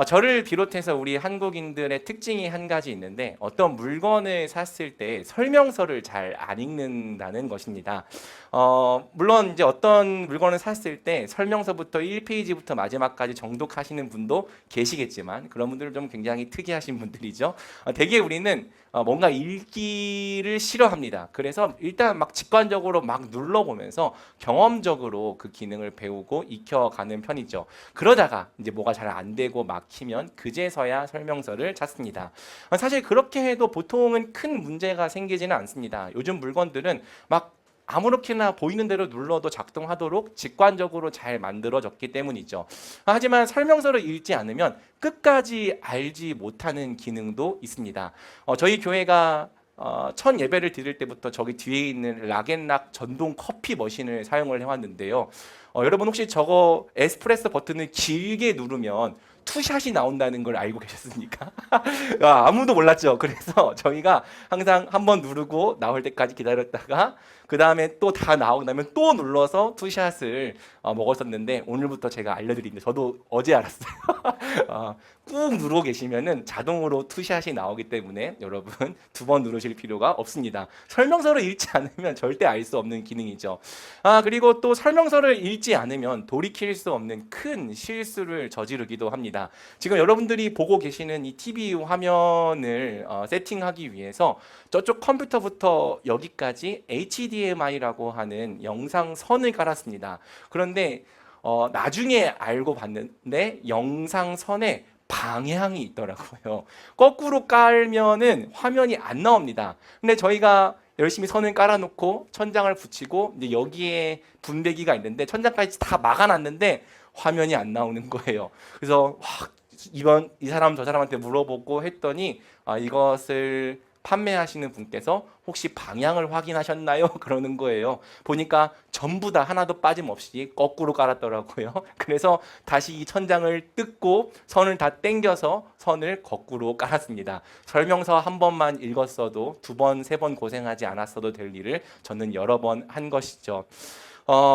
저를 비롯해서 우리 한국인들의 특징이 한 가지 있는데 어떤 물건을 샀을 때 설명서를 잘 안 읽는다는 것입니다. 물론 이제 어떤 물건을 샀을 때 설명서부터 1페이지부터 마지막까지 정독하시는 분도 계시겠지만 그런 분들은 좀 굉장히 특이하신 분들이죠. 대개 우리는 뭔가 읽기를 싫어합니다. 그래서 일단 막 직관적으로 막 눌러보면서 경험적으로 그 기능을 배우고 익혀가는 편이죠. 그러다가 이제 뭐가 잘 안 되고 막히면 그제서야 설명서를 찾습니다. 사실 그렇게 해도 보통은 큰 문제가 생기지는 않습니다. 요즘 물건들은 막 아무렇게나 보이는 대로 눌러도 작동하도록 직관적으로 잘 만들어졌기 때문이죠. 하지만 설명서를 읽지 않으면 끝까지 알지 못하는 기능도 있습니다. 저희 교회가 첫 예배를 드릴 때부터 저기 뒤에 있는 락앤락 전동 커피 머신을 사용을 해왔는데요. 여러분 혹시 저거 에스프레소 버튼을 길게 누르면 투샷이 나온다는 걸 알고 계셨습니까? 아무도 몰랐죠. 그래서 저희가 항상 한번 누르고 나올 때까지 기다렸다가 그 다음에 또 다 나오고 나면 또 눌러서 투샷을 먹었었는데 오늘부터 제가 알려드리는데 저도 어제 알았어요. 꾹 누르고 계시면은 자동으로 투샷이 나오기 때문에 여러분 두 번 누르실 필요가 없습니다. 설명서를 읽지 않으면 절대 알 수 없는 기능이죠. 그리고 또 설명서를 읽지 않으면 돌이킬 수 없는 큰 실수를 저지르기도 합니다. 지금 여러분들이 보고 계시는 이 TV 화면을 세팅하기 위해서 저쪽 컴퓨터부터 여기까지 HDMI라고 하는 영상 선을 깔았습니다. 그런데 나중에 알고 봤는데 영상 선에 방향이 있더라고요. 거꾸로 깔면은 화면이 안 나옵니다. 근데 저희가 열심히 선을 깔아놓고 천장을 붙이고 이제 여기에 분배기가 있는데 천장까지 다 막아놨는데 화면이 안 나오는 거예요. 그래서 이 사람 저 사람한테 물어보고 했더니 이것을 판매하시는 분께서 혹시 방향을 확인하셨나요? 그러는 거예요. 보니까 전부 다 하나도 빠짐없이 거꾸로 깔았더라고요. 그래서 다시 이 천장을 뜯고 선을 다 당겨서 선을 거꾸로 깔았습니다. 설명서 한 번만 읽었어도 두 번, 세 번 고생하지 않았어도 될 일을 저는 여러 번 한 것이죠.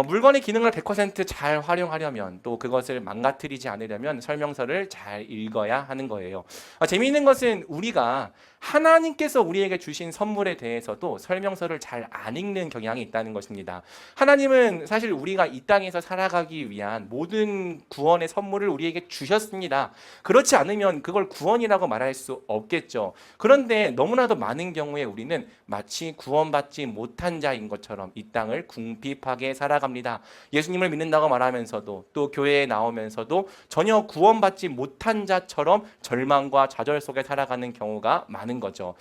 물건의 기능을 100%잘 활용하려면 또 그것을 망가뜨리지 않으려면 설명서를 잘 읽어야 하는 거예요. 재미있는 것은 우리가 하나님께서 우리에게 주신 선물에 대해서도 설명서를 잘 안 읽는 경향이 있다는 것입니다. 하나님은 사실 우리가 이 땅에서 살아가기 위한 모든 구원의 선물을 우리에게 주셨습니다. 그렇지 않으면 그걸 구원이라고 말할 수 없겠죠. 그런데 너무나도 많은 경우에 우리는 마치 구원받지 못한 자인 것처럼 이 땅을 궁핍하게 살아갑니다. 예수님을 믿는다고 말하면서도 또 교회에 나오면서도 전혀 구원받지 못한 자처럼 절망과 좌절 속에 살아가는 경우가 많은 거죠.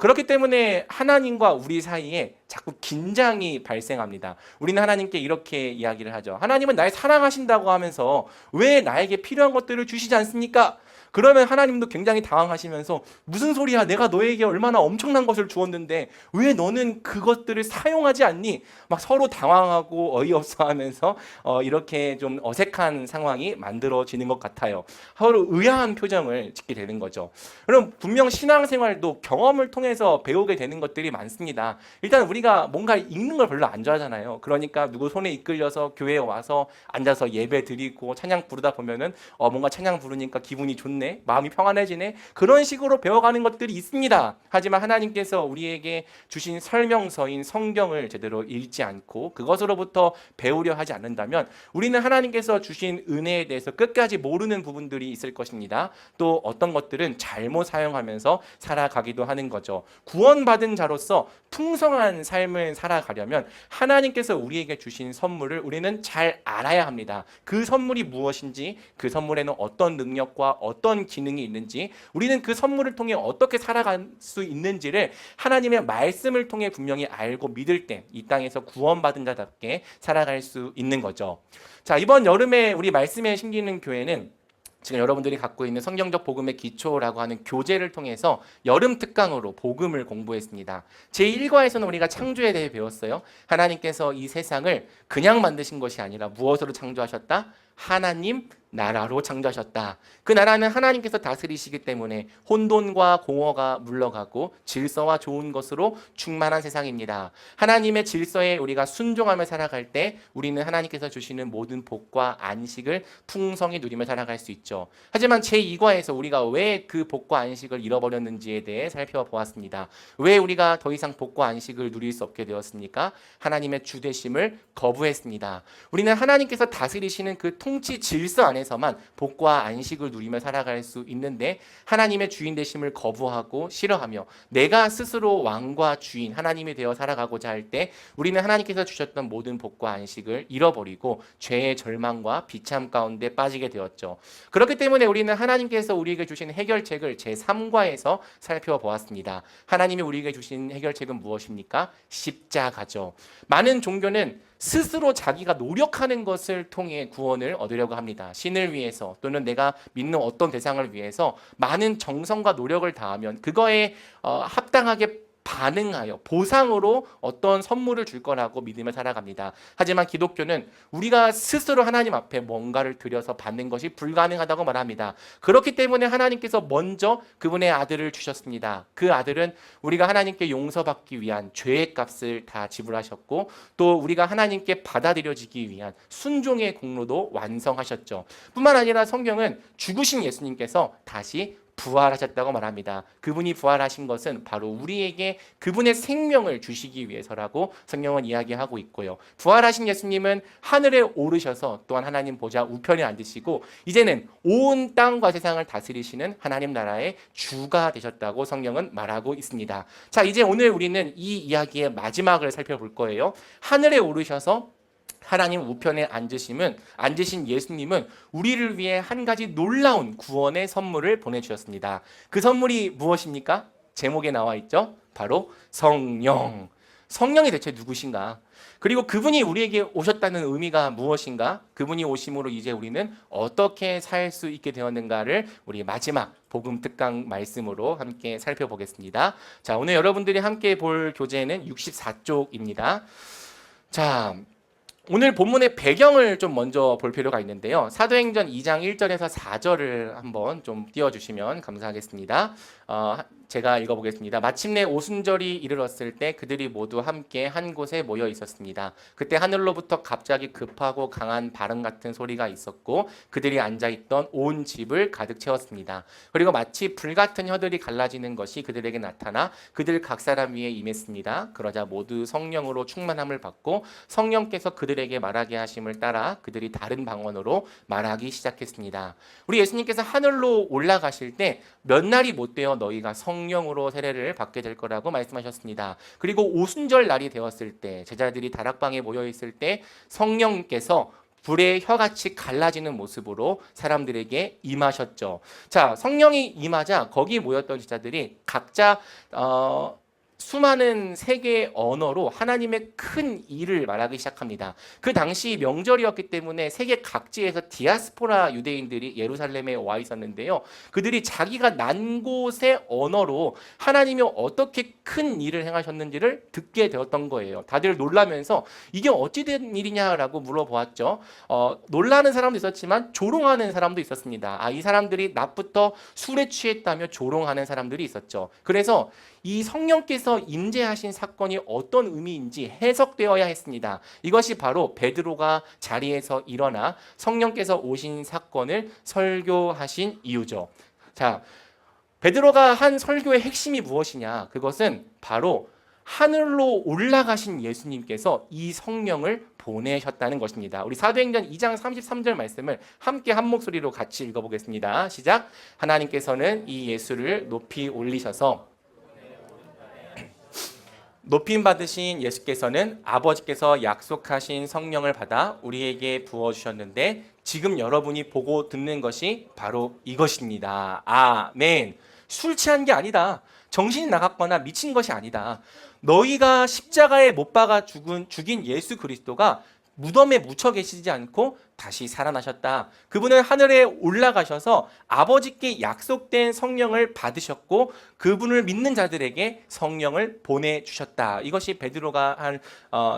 그렇기 때문에 하나님과 우리 사이에 자꾸 긴장이 발생합니다. 우리는 하나님께 이렇게 이야기를 하죠. 하나님은 날 사랑하신다고 하면서 왜 나에게 필요한 것들을 주시지 않습니까? 그러면 하나님도 굉장히 당황하시면서 무슨 소리야? 내가 너에게 얼마나 엄청난 것을 주었는데 왜 너는 그것들을 사용하지 않니? 막 서로 당황하고 어이없어 하면서 이렇게 좀 어색한 상황이 만들어지는 것 같아요. 서로 의아한 표정을 짓게 되는 거죠. 그럼 분명 신앙생활도 경험을 통해서 배우게 되는 것들이 많습니다. 일단 우리가 뭔가 읽는 걸 별로 안 좋아하잖아요. 그러니까 누구 손에 이끌려서 교회에 와서 앉아서 예배 드리고 찬양 부르다 보면은 뭔가 찬양 부르니까 기분이 좋네. 마음이 평안해지네. 그런 식으로 배워가는 것들이 있습니다. 하지만 하나님께서 우리에게 주신 설명서인 성경을 제대로 읽지 않고 그것으로부터 배우려 하지 않는다면 우리는 하나님께서 주신 은혜에 대해서 끝까지 모르는 부분들이 있을 것입니다. 또 어떤 것들은 잘못 사용하면서 살아가기도 하는 거죠. 구원받은 자로서 풍성한 삶을 살아가려면 하나님께서 우리에게 주신 선물을 우리는 잘 알아야 합니다. 그 선물이 무엇인지, 그 선물에는 어떤 능력과 어떤 기능이 있는지, 우리는 그 선물을 통해 어떻게 살아갈 수 있는지를 하나님의 말씀을 통해 분명히 알고 믿을 때 이 땅에서 구원받은 자답게 살아갈 수 있는 거죠. 자, 이번 여름에 우리 말씀에 심기는 교회는 지금 여러분들이 갖고 있는 성경적 복음의 기초라고 하는 교재를 통해서 여름 특강으로 복음을 공부했습니다. 제1과에서는 우리가 창조에 대해 배웠어요. 하나님께서 이 세상을 그냥 만드신 것이 아니라 무엇으로 창조하셨다? 하나님 나라로 창조하셨다. 그 나라는 하나님께서 다스리시기 때문에 혼돈과 공허가 물러가고 질서와 좋은 것으로 충만한 세상입니다. 하나님의 질서에 우리가 순종하며 살아갈 때 우리는 하나님께서 주시는 모든 복과 안식을 풍성히 누리며 살아갈 수 있죠. 하지만 제2과에서 우리가 왜 그 복과 안식을 잃어버렸는지에 대해 살펴보았습니다. 왜 우리가 더 이상 복과 안식을 누릴 수 없게 되었습니까? 하나님의 주되심을 거부했습니다. 우리는 하나님께서 다스리시는 그 통치 질서 안에서만 복과 안식을 누리며 살아갈 수 있는데 하나님의 주인 되심을 거부하고 싫어하며 내가 스스로 왕과 주인 하나님이 되어 살아가고자 할 때 우리는 하나님께서 주셨던 모든 복과 안식을 잃어버리고 죄의 절망과 비참 가운데 빠지게 되었죠. 그렇기 때문에 우리는 하나님께서 우리에게 주신 해결책을 제3과에서 살펴보았습니다. 하나님이 우리에게 주신 해결책은 무엇입니까? 십자가죠. 많은 종교는 스스로 자기가 노력하는 것을 통해 구원을 얻으려고 합니다. 신을 위해서 또는 내가 믿는 어떤 대상을 위해서 많은 정성과 노력을 다하면 그거에 합당하게 반응하여 보상으로 어떤 선물을 줄 거라고 믿으며 살아갑니다. 하지만 기독교는 우리가 스스로 하나님 앞에 뭔가를 드려서 받는 것이 불가능하다고 말합니다. 그렇기 때문에 하나님께서 먼저 그분의 아들을 주셨습니다. 그 아들은 우리가 하나님께 용서받기 위한 죄의 값을 다 지불하셨고 또 우리가 하나님께 받아들여지기 위한 순종의 공로도 완성하셨죠. 뿐만 아니라 성경은 죽으신 예수님께서 다시 부활하셨다고 말합니다. 그분이 부활하신 것은 바로 우리에게 그분의 생명을 주시기 위해서라고 성경은 이야기하고 있고요. 부활하신 예수님은 하늘에 오르셔서 또한 하나님 보좌 우편에 앉으시고 이제는 온 땅과 세상을 다스리시는 하나님 나라의 주가 되셨다고 성경은 말하고 있습니다. 자, 이제 오늘 우리는 이 이야기의 마지막을 살펴볼 거예요. 하늘에 오르셔서 하나님 우편에 앉으신 예수님은 우리를 위해 한 가지 놀라운 구원의 선물을 보내주셨습니다. 그 선물이 무엇입니까? 제목에 나와 있죠. 바로 성령. 성령이 대체 누구신가? 그리고 그분이 우리에게 오셨다는 의미가 무엇인가? 그분이 오심으로 이제 우리는 어떻게 살 수 있게 되었는가를 우리 마지막 복음 특강 말씀으로 함께 살펴보겠습니다. 자, 오늘 여러분들이 함께 볼 교재는 64쪽입니다. 자, 오늘 본문의 배경을 좀 먼저 볼 필요가 있는데요. 사도행전 2장 1절에서 4절을 한번 좀 띄워주시면 감사하겠습니다. 제가 읽어보겠습니다. 마침내 오순절이 이르렀을 때 그들이 모두 함께 한 곳에 모여 있었습니다. 그때 하늘로부터 갑자기 급하고 강한 바람 같은 소리가 있었고 그들이 앉아있던 온 집을 가득 채웠습니다. 그리고 마치 불같은 혀들이 갈라지는 것이 그들에게 나타나 그들 각 사람 위에 임했습니다. 그러자 모두 성령으로 충만함을 받고 성령께서 그들에게 말하게 하심을 따라 그들이 다른 방언으로 말하기 시작했습니다. 우리 예수님께서 하늘로 올라가실 때 몇 날이 못 되어 너희가 성령으로 세례를 받게 될 거라고 말씀하셨습니다. 그리고 오순절 날이 되었을 때 제자들이 다락방에 모여 있을 때 성령께서 불의 혀같이 갈라지는 모습으로 사람들에게 임하셨죠. 자, 성령이 임하자 거기 모였던 제자들이 각자 수많은 세계의 언어로 하나님의 큰 일을 말하기 시작합니다. 그 당시 명절이었기 때문에 세계 각지에서 디아스포라 유대인들이 예루살렘에 와 있었는데요. 그들이 자기가 난 곳의 언어로 하나님이 어떻게 큰 일을 행하셨는지를 듣게 되었던 거예요. 다들 놀라면서 이게 어찌 된 일이냐라고 물어보았죠. 놀라는 사람도 있었지만 조롱하는 사람도 있었습니다. 이 사람들이 낮부터 술에 취했다며 조롱하는 사람들이 있었죠. 그래서 이 성령께서 임재하신 사건이 어떤 의미인지 해석되어야 했습니다. 이것이 바로 베드로가 자리에서 일어나 성령께서 오신 사건을 설교하신 이유죠. 자, 베드로가 한 설교의 핵심이 무엇이냐? 그것은 바로 하늘로 올라가신 예수님께서 이 성령을 보내셨다는 것입니다. 우리 사도행전 2장 33절 말씀을 함께 한 목소리로 같이 읽어보겠습니다. 시작. 하나님께서는 이 예수를 높이 올리셔서 높임 받으신 예수께서는 아버지께서 약속하신 성령을 받아 우리에게 부어주셨는데 지금 여러분이 보고 듣는 것이 바로 이것입니다. 아멘. 술 취한 게 아니다. 정신이 나갔거나 미친 것이 아니다. 너희가 십자가에 못 박아 죽인 예수 그리스도가 무덤에 묻혀 계시지 않고 다시 살아나셨다. 그분은 하늘에 올라가셔서 아버지께 약속된 성령을 받으셨고 그분을 믿는 자들에게 성령을 보내주셨다. 이것이 베드로가 한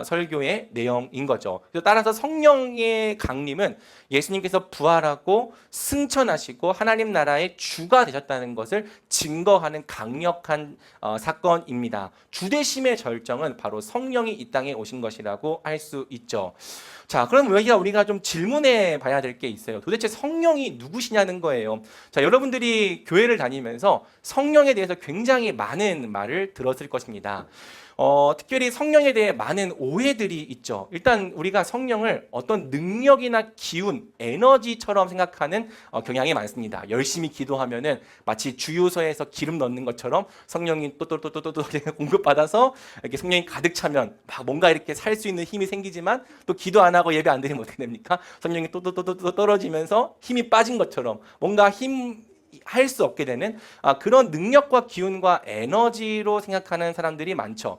설교의 내용인 거죠. 그래서 따라서 성령의 강림은 예수님께서 부활하고 승천하시고 하나님 나라의 주가 되셨다는 것을 증거하는 강력한 사건입니다. 주대심의 절정은 바로 성령이 이 땅에 오신 것이라고 할 수 있죠. 자, 그럼 우리가 좀 질문해 봐야 될 게 있어요. 도대체 성령이 누구시냐는 거예요. 자, 여러분들이 교회를 다니면서 성령에 대해서 굉장히 많은 말을 들었을 것입니다. 특별히 성령에 대해 많은 오해들이 있죠. 일단 우리가 성령을 어떤 능력이나 기운, 에너지처럼 생각하는 경향이 많습니다. 열심히 기도하면은 마치 주유소에서 기름 넣는 것처럼 성령이 또또또또또 공급받아서 이렇게 성령이 가득 차면 막 뭔가 이렇게 살 수 있는 힘이 생기지만 또 기도 안 하고 예배 안 드리면 어떻게 됩니까? 성령이 또또또또 떨어지면서 힘이 빠진 것처럼 뭔가 할 수 없게 되는 그런 능력과 기운과 에너지로 생각하는 사람들이 많죠.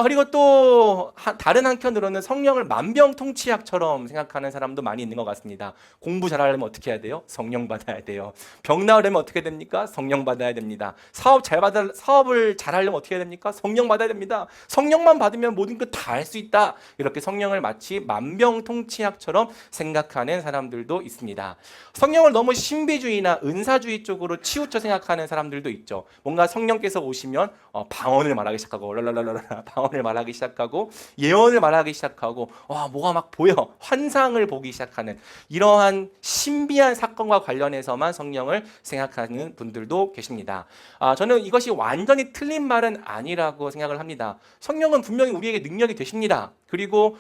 그리고 또 다른 한편으로는 성령을 만병통치약처럼 생각하는 사람도 많이 있는 것 같습니다. 공부 잘하려면 어떻게 해야 돼요? 성령 받아야 돼요. 병 나으려면 어떻게 됩니까? 성령 받아야 됩니다. 사업을 잘하려면 어떻게 해야 됩니까? 성령 받아야 됩니다. 성령만 받으면 모든 것 다 할 수 있다. 이렇게 성령을 마치 만병통치약처럼 생각하는 사람들도 있습니다. 성령을 너무 신비주의나 은사주의 쪽으로 치우쳐 생각하는 사람들도 있죠. 뭔가 성령께서 오시면 방언을 말하기 시작하고 방언을 말하기 시작하고 예언을 말하기 시작하고 뭐가 막 보여 환상을 보기 시작하는 이러한 신비한 사건과 관련해서만 성령을 생각하는 분들도 계십니다. 저는 이것이 완전히 틀린 말은 아니라고 생각을 합니다. 성령은 분명히 우리에게 능력이 되십니다. 그리고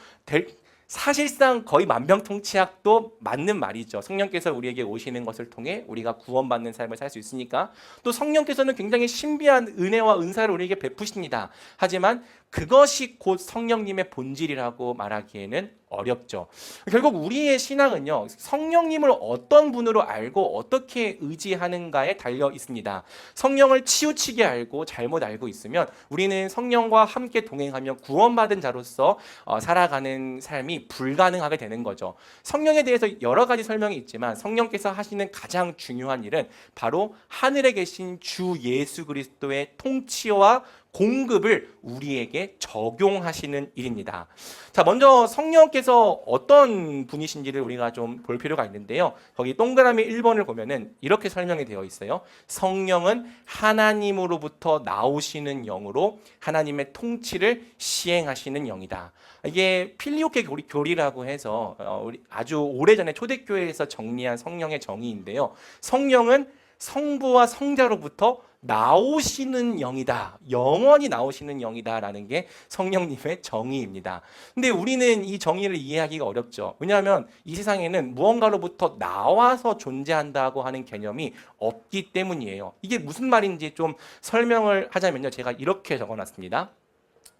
사실상 거의 만병통치약도 맞는 말이죠. 성령께서 우리에게 오시는 것을 통해 우리가 구원받는 삶을 살 수 있으니까. 또 성령께서는 굉장히 신비한 은혜와 은사를 우리에게 베푸십니다. 하지만 그것이 곧 성령님의 본질이라고 말하기에는 어렵죠. 결국 우리의 신앙은요, 성령님을 어떤 분으로 알고 어떻게 의지하는가에 달려 있습니다. 성령을 치우치게 알고 잘못 알고 있으면 우리는 성령과 함께 동행하며 구원받은 자로서 살아가는 삶이 불가능하게 되는 거죠. 성령에 대해서 여러 가지 설명이 있지만 성령께서 하시는 가장 중요한 일은 바로 하늘에 계신 주 예수 그리스도의 통치와 공급을 우리에게 적용하시는 일입니다. 자, 먼저 성령께서 어떤 분이신지를 우리가 좀 볼 필요가 있는데요. 거기 동그라미 1번을 보면은 이렇게 설명이 되어 있어요. 성령은 하나님으로부터 나오시는 영으로 하나님의 통치를 시행하시는 영이다. 이게 필리오케 교리라고 해서 우리 아주 오래전에 초대교회에서 정리한 성령의 정의인데요. 성령은 성부와 성자로부터 나오시는 영이다. 영원히 나오시는 영이다라는 게 성령님의 정의입니다. 근데 우리는 이 정의를 이해하기가 어렵죠. 왜냐하면 이 세상에는 무언가로부터 나와서 존재한다고 하는 개념이 없기 때문이에요. 이게 무슨 말인지 좀 설명을 하자면요. 제가 이렇게 적어놨습니다.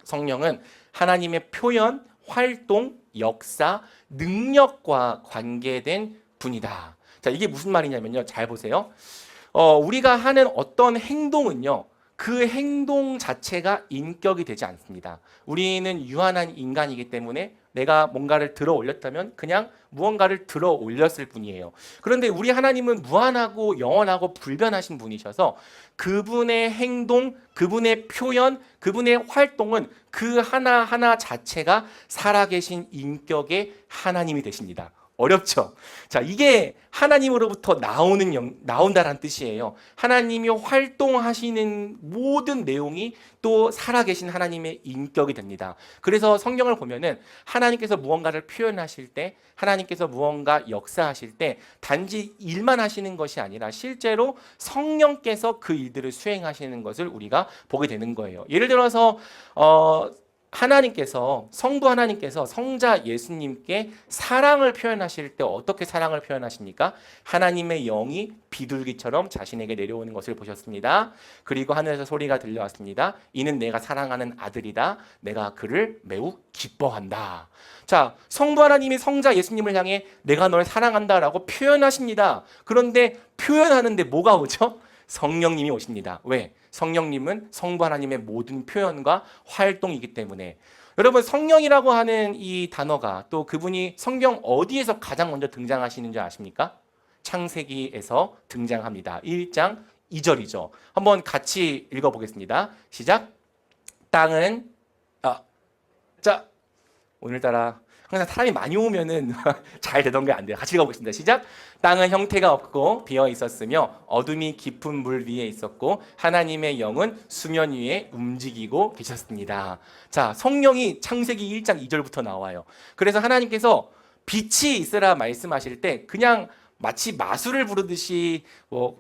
성령은 하나님의 표현, 활동, 역사, 능력과 관계된 분이다. 자, 이게 무슨 말이냐면요. 잘 보세요. 우리가 하는 어떤 행동은요, 그 행동 자체가 인격이 되지 않습니다. 우리는 유한한 인간이기 때문에 내가 뭔가를 들어 올렸다면 그냥 무언가를 들어 올렸을 뿐이에요. 그런데 우리 하나님은 무한하고 영원하고 불변하신 분이셔서 그분의 행동, 그분의 표현, 그분의 활동은 그 하나하나 자체가 살아계신 인격의 하나님이 되십니다. 어렵죠? 자, 이게 하나님으로부터 나온다라는 뜻이에요. 하나님이 활동하시는 모든 내용이 또 살아계신 하나님의 인격이 됩니다. 그래서 성경을 보면은 하나님께서 무언가를 표현하실 때, 하나님께서 무언가 역사하실 때 단지 일만 하시는 것이 아니라 실제로 성령께서 그 일들을 수행하시는 것을 우리가 보게 되는 거예요. 예를 들어서 성부 하나님께서 성자 예수님께 사랑을 표현하실 때 어떻게 사랑을 표현하십니까? 하나님의 영이 비둘기처럼 자신에게 내려오는 것을 보셨습니다. 그리고 하늘에서 소리가 들려왔습니다. 이는 내가 사랑하는 아들이다. 내가 그를 매우 기뻐한다. 자, 성부 하나님이 성자 예수님을 향해 내가 널 사랑한다라고 표현하십니다. 그런데 표현하는데 뭐가 오죠? 성령님이 오십니다. 왜? 성령님은 성부 하나님의 모든 표현과 활동이기 때문에. 여러분 성령이라고 하는 이 단어가 또 그분이 성경 어디에서 가장 먼저 등장하시는 줄 아십니까? 창세기에서 등장합니다. 1장 2절이죠. 한번 같이 읽어보겠습니다. 시작. 땅은 자 오늘따라 항상 사람이 많이 오면은 잘 되던 게 안 돼요. 같이 읽어보겠습니다. 시작. 땅은 형태가 없고 비어 있었으며 어둠이 깊은 물 위에 있었고 하나님의 영은 수면 위에 움직이고 계셨습니다. 자, 성령이 창세기 1장 2절부터 나와요. 그래서 하나님께서 빛이 있으라 말씀하실 때 그냥 마치 마술을 부르듯이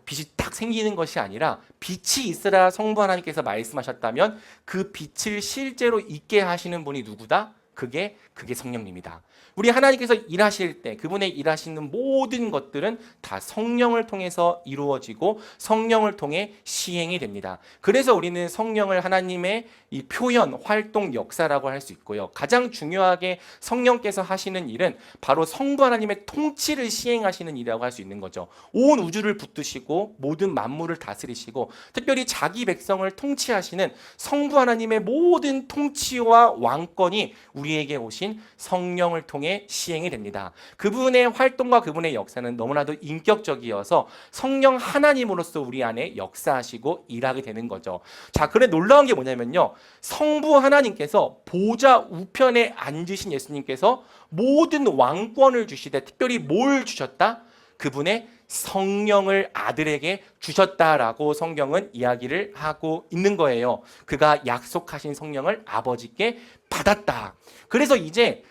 빛이 딱 생기는 것이 아니라 빛이 있으라 성부 하나님께서 말씀하셨다면 그 빛을 실제로 있게 하시는 분이 누구다? 그게 성령님이다. 우리 하나님께서 일하실 때 그분의 일하시는 모든 것들은 다 성령을 통해서 이루어지고 성령을 통해 시행이 됩니다. 그래서 우리는 성령을 하나님의 이 표현, 활동, 역사라고 할 수 있고요. 가장 중요하게 성령께서 하시는 일은 바로 성부 하나님의 통치를 시행하시는 일이라고 할 수 있는 거죠. 온 우주를 붙드시고 모든 만물을 다스리시고 특별히 자기 백성을 통치하시는 성부 하나님의 모든 통치와 왕권이 우리에게 오신 성령을 통해 시행이 됩니다. 그분의 활동과 그분의 역사는 너무나도 인격적이어서 성령 하나님으로서 우리 안에 역사하시고 일하게 되는 거죠. 자, 그래 놀라운 게 뭐냐면요. 성부 하나님께서 보좌 우편에 앉으신 예수님께서 모든 왕권을 주시되 특별히 뭘 주셨다? 그분의 성령을 아들에게 주셨다라고 성경은 이야기를 하고 있는 거예요. 그가 약속하신 성령을 아버지께 받았다. 그래서 이제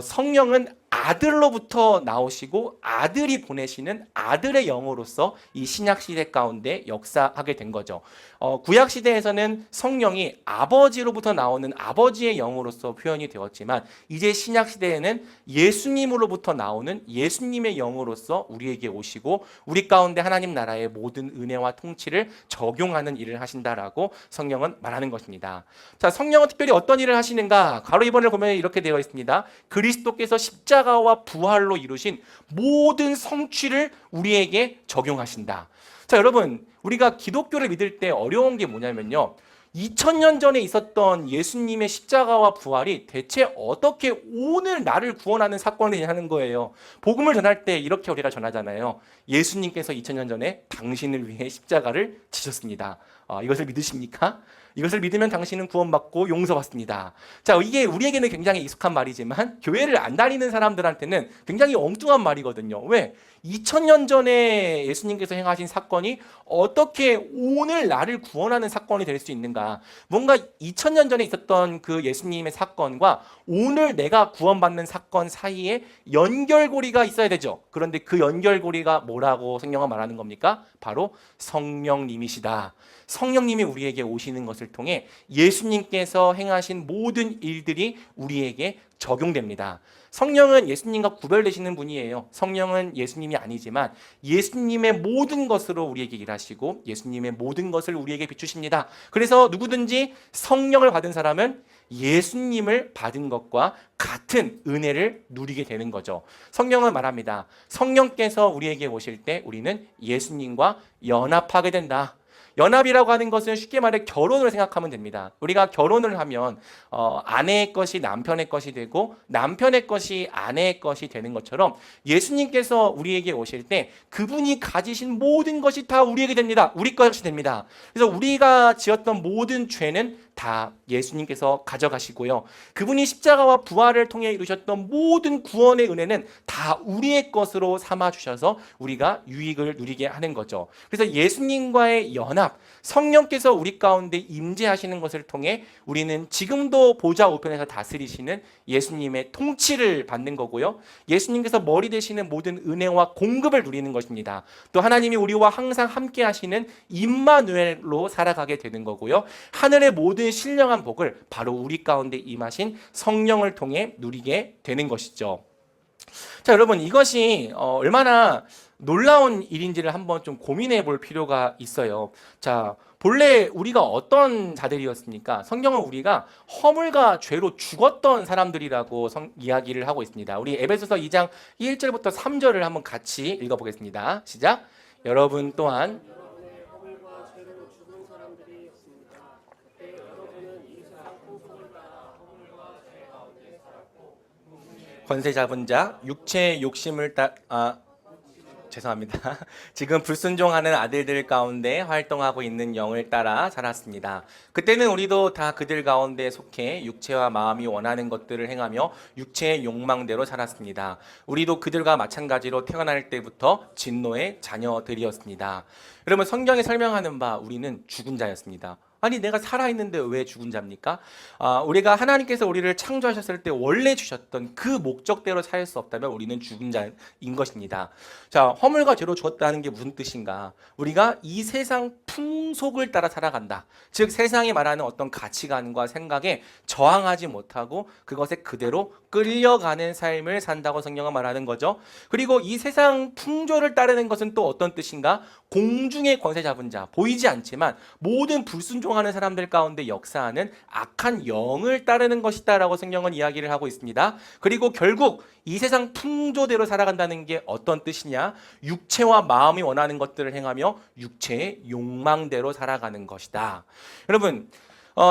성령은 아들로부터 나오시고 아들이 보내시는 아들의 영으로서 이 신약시대 가운데 역사하게 된 거죠. 구약시대에서는 성령이 아버지로부터 나오는 아버지의 영으로서 표현이 되었지만 이제 신약시대에는 예수님으로부터 나오는 예수님의 영으로서 우리에게 오시고 우리 가운데 하나님 나라의 모든 은혜와 통치를 적용하는 일을 하신다라고 성령은 말하는 것입니다. 자, 성령은 특별히 어떤 일을 하시는가? 바로 이번에 보면 이렇게 되어 있습니다. 그리스도께서 십자가와 부활로 이루신 모든 성취를 우리에게 적용하신다. 자, 여러분, 우리가 기독교를 믿을 때 어려운 게 뭐냐면요. 2000년 전에 있었던 예수님의 십자가와 부활이 대체 어떻게 오늘 나를 구원하는 사건이 하는 거예요. 복음을 전할 때 이렇게 우리가 전하잖아요. 예수님께서 2000년 전에 당신을 위해 십자가를 지셨습니다. 이것을 믿으십니까? 이것을 믿으면 당신은 구원받고 용서받습니다. 자, 이게 우리에게는 굉장히 익숙한 말이지만 교회를 안 다니는 사람들한테는 굉장히 엉뚱한 말이거든요. 왜? 2000년 전에 예수님께서 행하신 사건이 어떻게 오늘 나를 구원하는 사건이 될 수 있는가? 뭔가 2000년 전에 있었던 그 예수님의 사건과 오늘 내가 구원받는 사건 사이에 연결고리가 있어야 되죠. 그런데 그 연결고리가 뭐라고 성경은 말하는 겁니까? 바로 성령님이시다. 성령님이 우리에게 오시는 것을 통해 예수님께서 행하신 모든 일들이 우리에게 적용됩니다. 성령은 예수님과 구별되시는 분이에요. 성령은 예수님이 아니지만 예수님의 모든 것으로 우리에게 일하시고 예수님의 모든 것을 우리에게 비추십니다. 그래서 누구든지 성령을 받은 사람은 예수님을 받은 것과 같은 은혜를 누리게 되는 거죠. 성령은 말합니다. 성령께서 우리에게 오실 때 우리는 예수님과 연합하게 된다. 연합이라고 하는 것은 쉽게 말해 결혼을 생각하면 됩니다. 우리가 결혼을 하면 아내의 것이 남편의 것이 되고 남편의 것이 아내의 것이 되는 것처럼 예수님께서 우리에게 오실 때 그분이 가지신 모든 것이 다 우리에게 됩니다. 우리 것이 됩니다. 그래서 우리가 지었던 모든 죄는 다 예수님께서 가져가시고요. 그분이 십자가와 부활을 통해 이루셨던 모든 구원의 은혜는 다 우리의 것으로 삼아주셔서 우리가 유익을 누리게 하는 거죠. 그래서 예수님과의 연합, 성령께서 우리 가운데 임재하시는 것을 통해 우리는 지금도 보좌 우편에서 다스리시는 예수님의 통치를 받는 거고요. 예수님께서 머리 되시는 모든 은혜와 공급을 누리는 것입니다. 또 하나님이 우리와 항상 함께 하시는 임마누엘로 살아가게 되는 거고요. 하늘의 모든 신령한 복을 바로 우리 가운데 임하신 성령을 통해 누리게 되는 것이죠. 자, 여러분, 이것이 얼마나 놀라운 일인지를 한번 좀 고민해 볼 필요가 있어요. 자, 본래 우리가 어떤 자들이었습니까? 성경은 우리가 허물과 죄로 죽었던 사람들이라고 이야기를 하고 있습니다. 우리 에베소서 2장 1절부터 3절을 한번 같이 읽어보겠습니다. 시작. 여러분 또한 권세 잡은 자, 육체의 욕심을 죄송합니다. 지금 불순종하는 아들들 가운데 활동하고 있는 영을 따라 살았습니다. 그때는 우리도 다 그들 가운데 속해 육체와 마음이 원하는 것들을 행하며 육체의 욕망대로 살았습니다. 우리도 그들과 마찬가지로 태어날 때부터 진노의 자녀들이었습니다. 여러분, 성경에 설명하는 바 우리는 죽은 자였습니다. 아니, 내가 살아있는데 왜 죽은 자입니까? 우리가 하나님께서 우리를 창조하셨을 때 원래 주셨던 그 목적대로 살 수 없다면 우리는 죽은 자인 것입니다. 자, 허물과 죄로 죽었다는 게 무슨 뜻인가? 우리가 이 세상 풍속을 따라 살아간다. 즉 세상이 말하는 어떤 가치관과 생각에 저항하지 못하고 그것에 그대로 끌려가는 삶을 산다고 성경은 말하는 거죠. 그리고 이 세상 풍조를 따르는 것은 또 어떤 뜻인가? 공중의 권세 잡은 자, 보이지 않지만 모든 불순종하는 사람들 가운데 역사하는 악한 영을 따르는 것이다라고 성경은 이야기를 하고 있습니다. 그리고 결국 이 세상 풍조대로 살아간다는 게 어떤 뜻이냐? 육체와 마음이 원하는 것들을 행하며 육체의 욕망대로 살아가는 것이다. 여러분,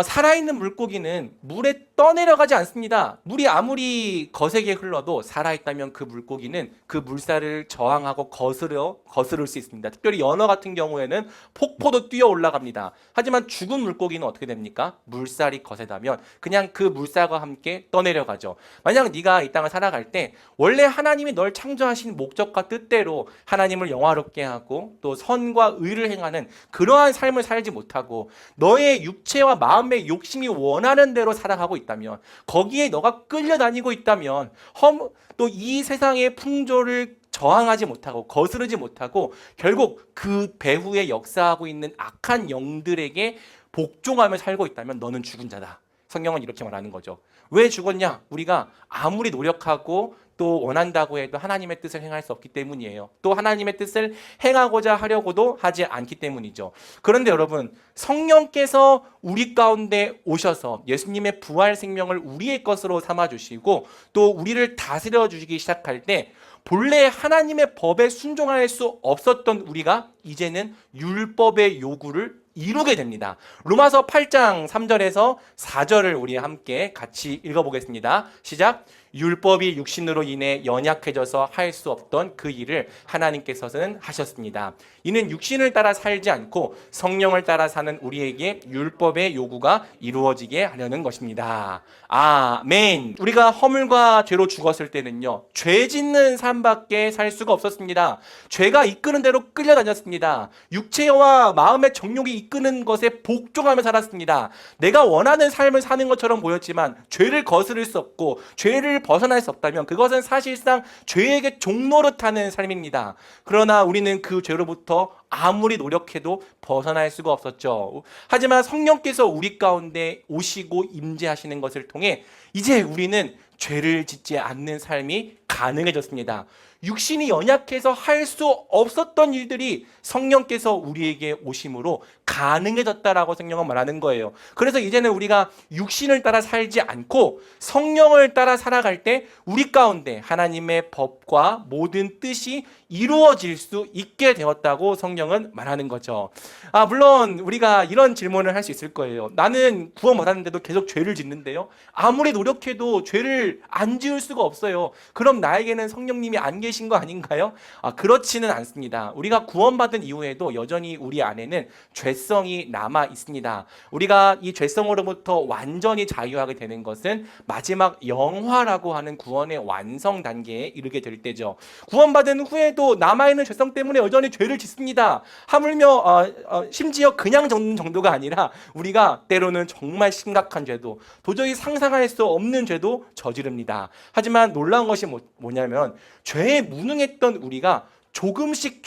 살아있는 물고기는 물에 떠내려가지 않습니다. 물이 아무리 거세게 흘러도 살아있다면 그 물고기는 그 물살을 저항하고 거스를 수 있습니다. 특별히 연어 같은 경우에는 폭포도 뛰어 올라갑니다. 하지만 죽은 물고기는 어떻게 됩니까? 물살이 거세다면 그냥 그 물살과 함께 떠내려가죠. 만약 네가 이 땅을 살아갈 때 원래 하나님이 널 창조하신 목적과 뜻대로 하나님을 영화롭게 하고 또 선과 의를 행하는 그러한 삶을 살지 못하고 너의 육체와 마음의 욕심이 원하는 대로 살아가고 있다면, 거기에 너가 끌려다니고 있다면, 또 이 세상의 풍조를 저항하지 못하고 거스르지 못하고 결국 그 배후에 역사하고 있는 악한 영들에게 복종하며 살고 있다면 너는 죽은 자다. 성경은 이렇게 말하는 거죠. 왜 죽었냐? 우리가 아무리 노력하고 또 원한다고 해도 하나님의 뜻을 행할 수 없기 때문이에요. 또 하나님의 뜻을 행하고자 하려고도 하지 않기 때문이죠. 그런데 여러분, 성령께서 우리 가운데 오셔서 예수님의 부활 생명을 우리의 것으로 삼아주시고 또 우리를 다스려 주시기 시작할 때 본래 하나님의 법에 순종할 수 없었던 우리가 이제는 율법의 요구를 이루게 됩니다. 로마서 8장 3절에서 4절을 우리 함께 같이 읽어보겠습니다. 시작. 율법이 육신으로 인해 연약해져서 할 수 없던 그 일을 하나님께서는 하셨습니다. 이는 육신을 따라 살지 않고 성령을 따라 사는 우리에게 율법의 요구가 이루어지게 하려는 것입니다. 아멘. 우리가 허물과 죄로 죽었을 때는요, 죄 짓는 삶밖에 살 수가 없었습니다. 죄가 이끄는 대로 끌려다녔습니다. 육체와 마음의 정욕이 이끄는 것에 복종하며 살았습니다. 내가 원하는 삶을 사는 것처럼 보였지만 죄를 거스를 수 없고 죄를 벗어날 수 없다면 그것은 사실상 죄에게 종노릇하는 삶입니다. 그러나 우리는 그 죄로부터 아무리 노력해도 벗어날 수가 없었죠. 하지만 성령께서 우리 가운데 오시고 임재하시는 것을 통해 이제 우리는 죄를 짓지 않는 삶이 가능해졌습니다. 육신이 연약해서 할 수 없었던 일들이 성령께서 우리에게 오심으로 가능해졌다라고 성경은 말하는 거예요. 그래서 이제는 우리가 육신을 따라 살지 않고 성령을 따라 살아갈 때 우리 가운데 하나님의 법과 모든 뜻이 이루어질 수 있게 되었다고 성경은 말하는 거죠. 물론 우리가 이런 질문을 할 수 있을 거예요. 나는 구원 받았는데도 계속 죄를 짓는데요. 아무리 노력해도 죄를 안 지을 수가 없어요. 그럼 나에게는 성령님이 안 계신 거 아닌가요? 그렇지는 않습니다. 우리가 구원받은 이후에도 여전히 우리 안에는 죄성이 남아 있습니다. 우리가 이 죄성으로부터 완전히 자유하게 되는 것은 마지막 영화라고 하는 구원의 완성 단계에 이르게 될 때죠. 구원받은 후에도 남아있는 죄성 때문에 여전히 죄를 짓습니다. 하물며 심지어 그냥 적는 정도가 아니라 우리가 때로는 정말 심각한 죄도, 도저히 상상할 수 없는 죄도 저지릅니다. 하지만 놀라운 것이 뭐냐면 죄에 무능했던 우리가 조금씩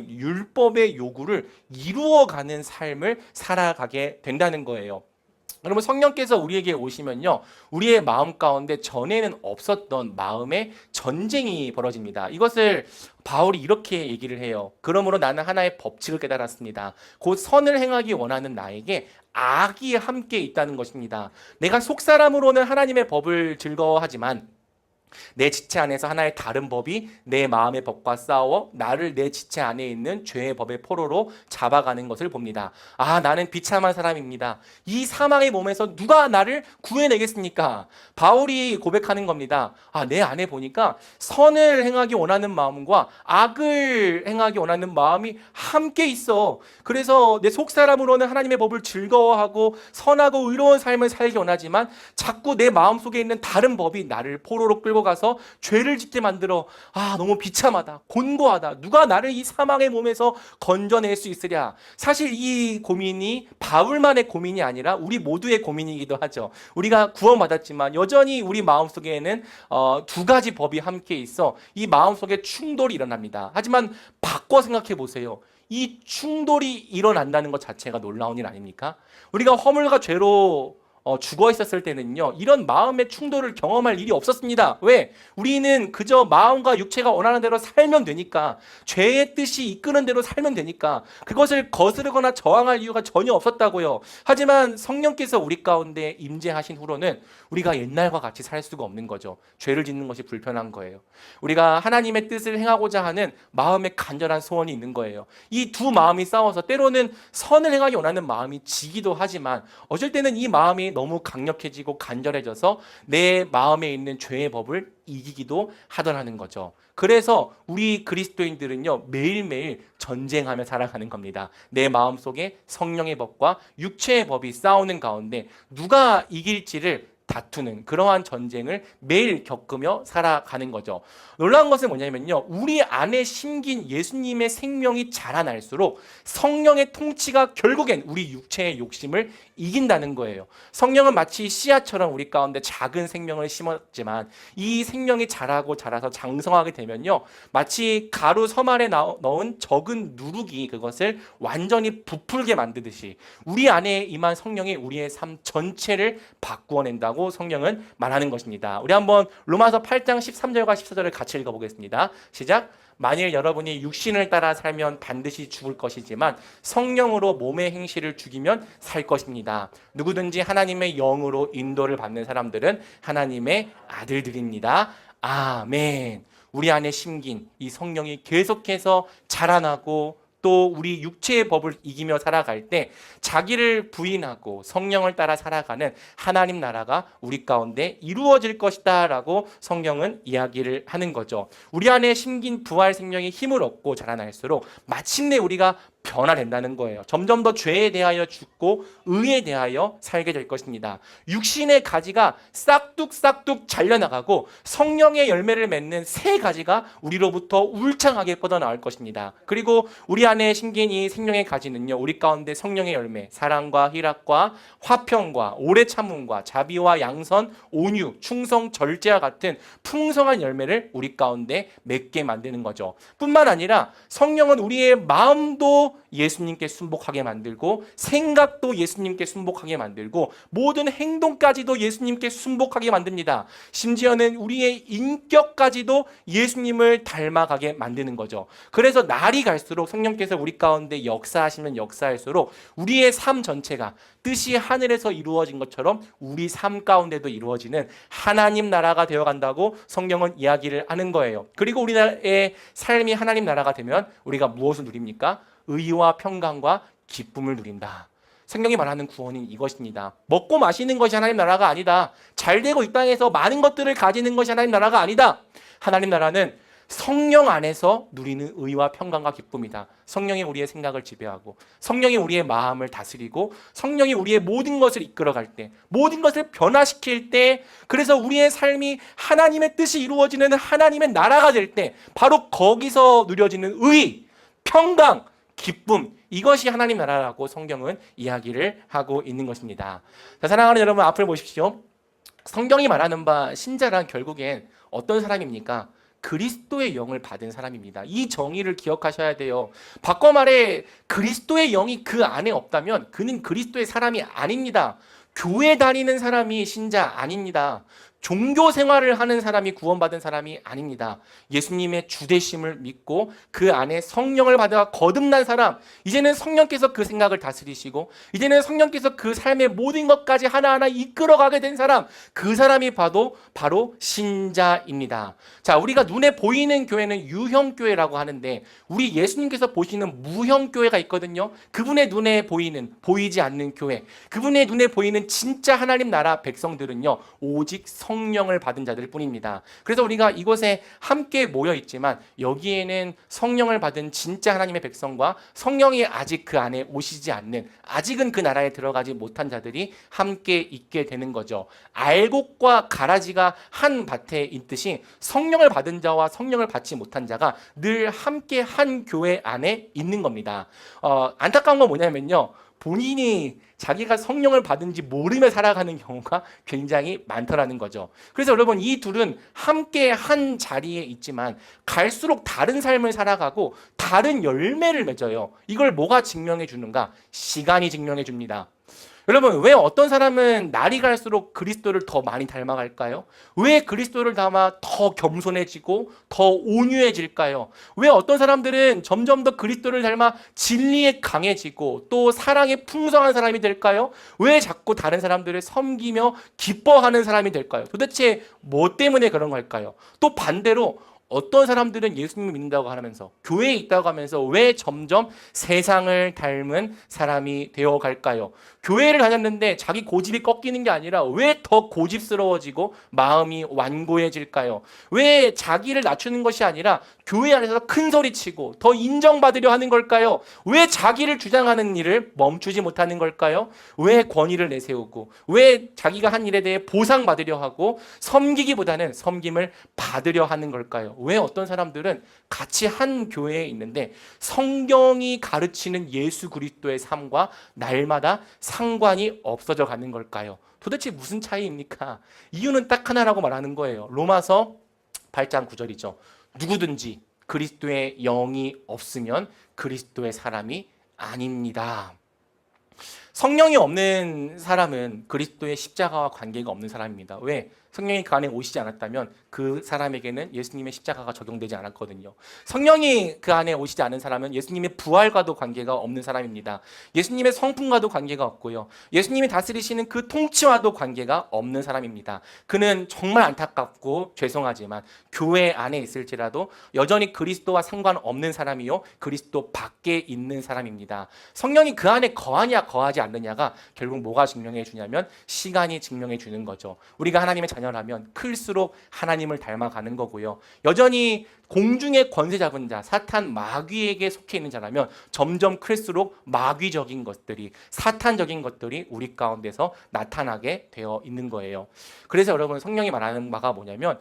율법의 요구를 이루어가는 삶을 살아가게 된다는 거예요. 여러분, 성령께서 우리에게 오시면요, 우리의 마음 가운데 전에는 없었던 마음의 전쟁이 벌어집니다. 이것을 바울이 이렇게 얘기를 해요. 그러므로 나는 하나의 법칙을 깨달았습니다. 곧 선을 행하기 원하는 나에게 악이 함께 있다는 것입니다. 내가 속사람으로는 하나님의 법을 즐거워하지만 내 지체 안에서 하나의 다른 법이 내 마음의 법과 싸워 나를 내 지체 안에 있는 죄의 법의 포로로 잡아가는 것을 봅니다. 아, 나는 비참한 사람입니다. 이 사망의 몸에서 누가 나를 구해내겠습니까? 바울이 고백하는 겁니다. 아, 내 안에 보니까 선을 행하기 원하는 마음과 악을 행하기 원하는 마음이 함께 있어. 그래서 내 속사람으로는 하나님의 법을 즐거워하고 선하고 의로운 삶을 살기 원하지만 자꾸 내 마음속에 있는 다른 법이 나를 포로로 끌고 가서 죄를 짓게 만들어. 아, 너무 비참하다, 곤고하다, 누가 나를 이 사망의 몸에서 건져낼 수 있으랴. 사실 이 고민이 바울만의 고민이 아니라 우리 모두의 고민이기도 하죠. 우리가 구원받았지만 여전히 우리 마음속에는 두 가지 법이 함께 있어 이 마음속에 충돌이 일어납니다. 하지만 바꿔 생각해 보세요. 이 충돌이 일어난다는 것 자체가 놀라운 일 아닙니까? 우리가 허물과 죄로 죽어 있었을 때는요, 이런 마음의 충돌을 경험할 일이 없었습니다. 왜? 우리는 그저 마음과 육체가 원하는 대로 살면 되니까, 죄의 뜻이 이끄는 대로 살면 되니까 그것을 거스르거나 저항할 이유가 전혀 없었다고요. 하지만 성령께서 우리 가운데 임재하신 후로는 우리가 옛날과 같이 살 수가 없는 거죠. 죄를 짓는 것이 불편한 거예요. 우리가 하나님의 뜻을 행하고자 하는 마음의 간절한 소원이 있는 거예요. 이 두 마음이 싸워서 때로는 선을 행하기 원하는 마음이 지기도 하지만 어쩔 때는 이 마음이 너무 강력해지고 간절해져서 내 마음에 있는 죄의 법을 이기기도 하더라는 거죠. 그래서 우리 그리스도인들은요, 매일매일 전쟁하며 살아가는 겁니다. 내 마음속에 성령의 법과 육체의 법이 싸우는 가운데 누가 이길지를 다투는 그러한 전쟁을 매일 겪으며 살아가는 거죠. 놀라운 것은 뭐냐면요, 우리 안에 심긴 예수님의 생명이 자라날수록 성령의 통치가 결국엔 우리 육체의 욕심을 이긴다는 거예요. 성령은 마치 씨앗처럼 우리 가운데 작은 생명을 심었지만 이 생명이 자라고 자라서 장성하게 되면요, 마치 가루 섬 안에 넣은 적은 누룩이 그것을 완전히 부풀게 만드듯이 우리 안에 임한 성령이 우리의 삶 전체를 바꾸어낸다고 성령은 말하는 것입니다. 우리 한번 로마서 8장 13절과 14절을 같이 읽어보겠습니다. 시작. 만일 여러분이 육신을 따라 살면 반드시 죽을 것이지만 성령으로 몸의 행실을 죽이면 살 것입니다. 누구든지 하나님의 영으로 인도를 받는 사람들은 하나님의 아들들입니다. 아멘. 우리 안에 심긴 이 성령이 계속해서 자라나고 또 우리 육체의 법을 이기며 살아갈 때 자기를 부인하고 성령을 따라 살아가는 하나님 나라가 우리 가운데 이루어질 것이다 라고 성경은 이야기를 하는 거죠. 우리 안에 심긴 부활 생명이 힘을 얻고 자라날수록 마침내 우리가 변화된다는 거예요. 점점 더 죄에 대하여 죽고 의에 대하여 살게 될 것입니다. 육신의 가지가 싹둑싹둑 잘려나가고 성령의 열매를 맺는 새 가지가 우리로부터 울창하게 뻗어나올 것입니다. 그리고 우리 안에 심긴 이 생명의 가지는요, 우리 가운데 성령의 열매, 사랑과 희락과 화평과 오래 참음과 자비와 양선, 온유, 충성, 절제와 같은 풍성한 열매를 우리 가운데 맺게 만드는 거죠. 뿐만 아니라 성령은 우리의 마음도 예수님께 순복하게 만들고 생각도 예수님께 순복하게 만들고 모든 행동까지도 예수님께 순복하게 만듭니다. 심지어는 우리의 인격까지도 예수님을 닮아가게 만드는 거죠. 그래서 날이 갈수록 성령께서 우리 가운데 역사하시면 역사할수록 우리의 삶 전체가 뜻이 하늘에서 이루어진 것처럼 우리 삶 가운데도 이루어지는 하나님 나라가 되어간다고 성경은 이야기를 하는 거예요. 그리고 우리의 삶이 하나님 나라가 되면 우리가 무엇을 누립니까? 의와 평강과 기쁨을 누린다. 성경이 말하는 구원은 이것입니다. 먹고 마시는 것이 하나님 나라가 아니다. 잘되고 이 땅에서 많은 것들을 가지는 것이 하나님 나라가 아니다. 하나님 나라는 성령 안에서 누리는 의와 평강과 기쁨이다. 성령이 우리의 생각을 지배하고 성령이 우리의 마음을 다스리고 성령이 우리의 모든 것을 이끌어갈 때, 모든 것을 변화시킬 때, 그래서 우리의 삶이 하나님의 뜻이 이루어지는 하나님의 나라가 될 때 바로 거기서 누려지는 의, 평강, 기쁨, 이것이 하나님 나라라고 성경은 이야기를 하고 있는 것입니다. 자, 사랑하는 여러분, 앞을 보십시오. 성경이 말하는 바 신자란 결국엔 어떤 사람입니까? 그리스도의 영을 받은 사람입니다. 이 정의를 기억하셔야 돼요. 바꿔 말해 그리스도의 영이 그 안에 없다면 그는 그리스도의 사람이 아닙니다. 교회 다니는 사람이 신자 아닙니다. 종교 생활을 하는 사람이 구원받은 사람이 아닙니다. 예수님의 주되심을 믿고 그 안에 성령을 받아 거듭난 사람, 이제는 성령께서 그 생각을 다스리시고 이제는 성령께서 그 삶의 모든 것까지 하나하나 이끌어가게 된 사람, 그 사람이 바로 신자입니다. 자, 우리가 눈에 보이는 교회는 유형교회라고 하는데 우리 예수님께서 보시는 무형교회가 있거든요. 그분의 눈에 보이지 않는 교회, 그분의 눈에 보이는 진짜 하나님 나라 백성들은요, 오직 성령을 받은 자들 뿐입니다. 그래서 우리가 이곳에 함께 모여 있지만 여기에는 성령을 받은 진짜 하나님의 백성과 성령이 아직 그 안에 오시지 않는, 아직은 그 나라에 들어가지 못한 자들이 함께 있게 되는 거죠. 알곡과 가라지가 한 밭에 있듯이 성령을 받은 자와 성령을 받지 못한 자가 늘 함께 한 교회 안에 있는 겁니다. 안타까운 건 뭐냐면요, 본인이 자기가 성령을 받은지 모르며 살아가는 경우가 굉장히 많더라는 거죠. 그래서 여러분, 이 둘은 함께 한 자리에 있지만 갈수록 다른 삶을 살아가고 다른 열매를 맺어요. 이걸 뭐가 증명해 주는가? 시간이 증명해 줍니다. 여러분, 왜 어떤 사람은 날이 갈수록 그리스도를 더 많이 닮아갈까요? 왜 그리스도를 닮아 더 겸손해지고 더 온유해질까요? 왜 어떤 사람들은 점점 더 그리스도를 닮아 진리에 강해지고 또 사랑에 풍성한 사람이 될까요? 왜 자꾸 다른 사람들을 섬기며 기뻐하는 사람이 될까요? 도대체 뭐 때문에 그런 걸까요? 또 반대로 어떤 사람들은 예수님을 믿는다고 하면서 교회에 있다고 하면서 왜 점점 세상을 닮은 사람이 되어갈까요? 교회를 다녔는데 자기 고집이 꺾이는 게 아니라 왜 더 고집스러워지고 마음이 완고해질까요? 왜 자기를 낮추는 것이 아니라 교회 안에서 큰 소리치고 더 인정받으려 하는 걸까요? 왜 자기를 주장하는 일을 멈추지 못하는 걸까요? 왜 권위를 내세우고 왜 자기가 한 일에 대해 보상받으려 하고 섬기기보다는 섬김을 받으려 하는 걸까요? 왜 어떤 사람들은 같이 한 교회에 있는데 성경이 가르치는 예수 그리스도의 삶과 날마다 상관이 없어져 가는 걸까요? 도대체 무슨 차이입니까? 이유는 딱 하나라고 말하는 거예요. 로마서 8장 9절이죠. 누구든지 그리스도의 영이 없으면 그리스도의 사람이 아닙니다. 성령이 없는 사람은 그리스도의 십자가와 관계가 없는 사람입니다. 왜? 성령이 그 안에 오시지 않았다면 그 사람에게는 예수님의 십자가가 적용되지 않았거든요. 성령이 그 안에 오시지 않은 사람은 예수님의 부활과도 관계가 없는 사람입니다. 예수님의 성품과도 관계가 없고요. 예수님이 다스리시는 그 통치와도 관계가 없는 사람입니다. 그는 정말 안타깝고 죄송하지만 교회 안에 있을지라도 여전히 그리스도와 상관없는 사람이요, 그리스도 밖에 있는 사람입니다. 성령이 그 안에 거하냐 거하지 않느냐가 결국 뭐가 증명해 주냐면 시간이 증명해 주는 거죠. 우리가 하나님의 자녀라면 클수록 하나님을 닮아가는 거고요. 여전히 공중의 권세 잡은 자, 사탄 마귀에게 속해 있는 자라면 점점 클수록 마귀적인 것들이, 사탄적인 것들이 우리 가운데서 나타나게 되어 있는 거예요. 그래서 여러분, 성령이 말하는 바가 뭐냐면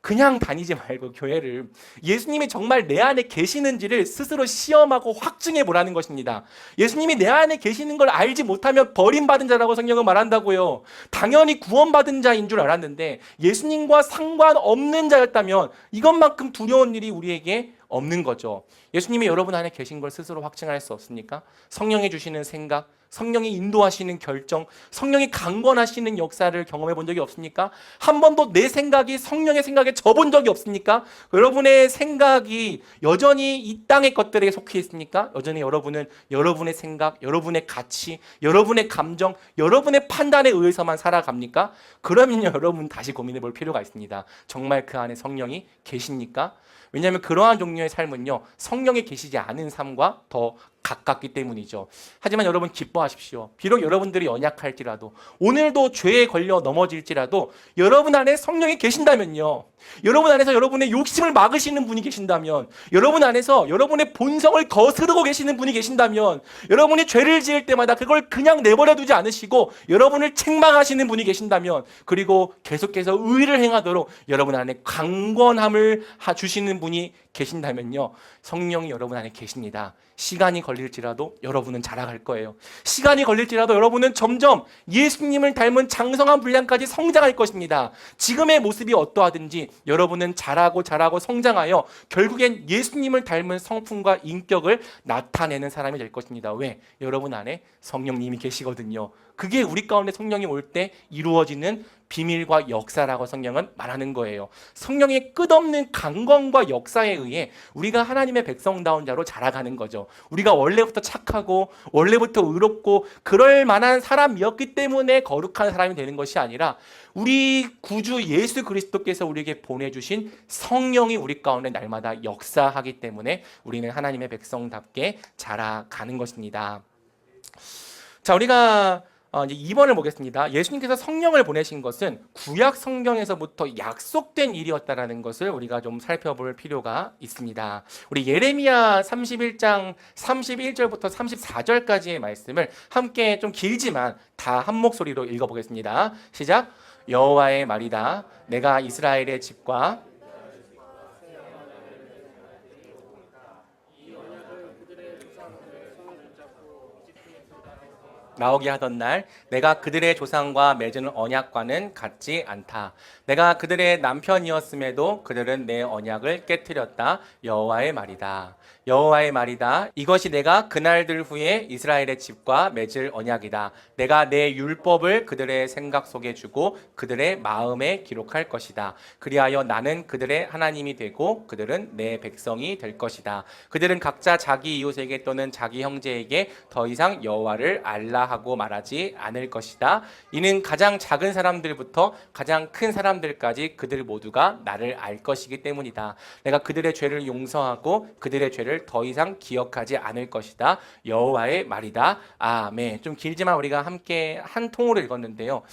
그냥 다니지 말고 교회를 예수님이 정말 내 안에 계시는지를 스스로 시험하고 확증해 보라는 것입니다. 예수님이 내 안에 계시는 걸 알지 못하면 버림받은 자라고 성경은 말한다고요. 당연히 구원받은 자인 줄 알았는데 예수님과 상관없는 자였다면 이것만큼 두려운 일이 우리에게 없는 거죠. 예수님이 여러분 안에 계신 걸 스스로 확증할 수 없습니까? 성령이 주시는 생각, 성령이 인도하시는 결정, 성령이 강권하시는 역사를 경험해 본 적이 없습니까? 한 번도 내 생각이 성령의 생각에 져본 적이 없습니까? 여러분의 생각이 여전히 이 땅의 것들에 속해 있습니까? 여전히 여러분은 여러분의 생각, 여러분의 가치, 여러분의 감정, 여러분의 판단에 의해서만 살아갑니까? 그러면요, 여러분 다시 고민해 볼 필요가 있습니다. 정말 그 안에 성령이 계십니까? 왜냐하면 그러한 종류의 삶은요, 성령이 계시지 않은 삶과 더 가깝기 때문이죠. 하지만 여러분 기뻐하십시오. 비록 여러분들이 연약할지라도, 오늘도 죄에 걸려 넘어질지라도 여러분 안에 성령이 계신다면요, 여러분 안에서 여러분의 욕심을 막으시는 분이 계신다면, 여러분 안에서 여러분의 본성을 거스르고 계시는 분이 계신다면, 여러분이 죄를 지을 때마다 그걸 그냥 내버려 두지 않으시고 여러분을 책망하시는 분이 계신다면, 그리고 계속해서 의를 행하도록 여러분 안에 강권함을 주시는 분이 계신다면요, 성령이 여러분 안에 계십니다. 시간이 걸릴지라도 여러분은 자라갈 거예요. 시간이 걸릴지라도 여러분은 점점 예수님을 닮은 장성한 분량까지 성장할 것입니다. 지금의 모습이 어떠하든지 여러분은 자라고 성장하여 결국엔 예수님을 닮은 성품과 인격을 나타내는 사람이 될 것입니다. 왜? 여러분 안에 성령님이 계시거든요. 그게 우리 가운데 성령이 올 때 이루어지는 비밀과 역사라고 성경은 말하는 거예요. 성령의 끝없는 강권과 역사에 의해 우리가 하나님의 백성다운 자로 자라가는 거죠. 우리가 원래부터 착하고 원래부터 의롭고 그럴 만한 사람이었기 때문에 거룩한 사람이 되는 것이 아니라 우리 구주 예수 그리스도께서 우리에게 보내주신 성령이 우리 가운데 날마다 역사하기 때문에 우리는 하나님의 백성답게 자라가는 것입니다. 자, 우리가 이제 2번을 보겠습니다. 예수님께서 성령을 보내신 것은 구약 성경에서부터 약속된 일이었다라는 것을 우리가 좀 살펴볼 필요가 있습니다. 우리 예레미야 31장 31절부터 34절까지의 말씀을 함께 좀 길지만 다 한 목소리로 읽어보겠습니다. 시작. 여호와의 말이다. 내가 이스라엘의 집과 나오게 하던 날 내가 그들의 조상과 맺은 언약과는 같지 않다. 내가 그들의 남편이었음에도 그들은 내 언약을 깨뜨렸다. 여호와의 말이다. 여호와의 말이다. 이것이 내가 그날들 후에 이스라엘의 집과 맺을 언약이다. 내가 내 율법을 그들의 생각 속에 주고 그들의 마음에 기록할 것이다. 그리하여 나는 그들의 하나님이 되고 그들은 내 백성이 될 것이다. 그들은 각자 자기 이웃에게 또는 자기 형제에게 더 이상 여호와를 알라 하고 말하지 않을 것이다. 이는 가장 작은 사람들부터 가장 큰 사람들까지 그들 모두가 나를 알 것이기 때문이다. 내가 그들의 죄를 용서하고 그들의 죄를 더 이상 기억하지 않을 것이다. 여호와의 말이다. 아멘. 좀 길지만 우리가 함께 한 통으로 읽었는데요.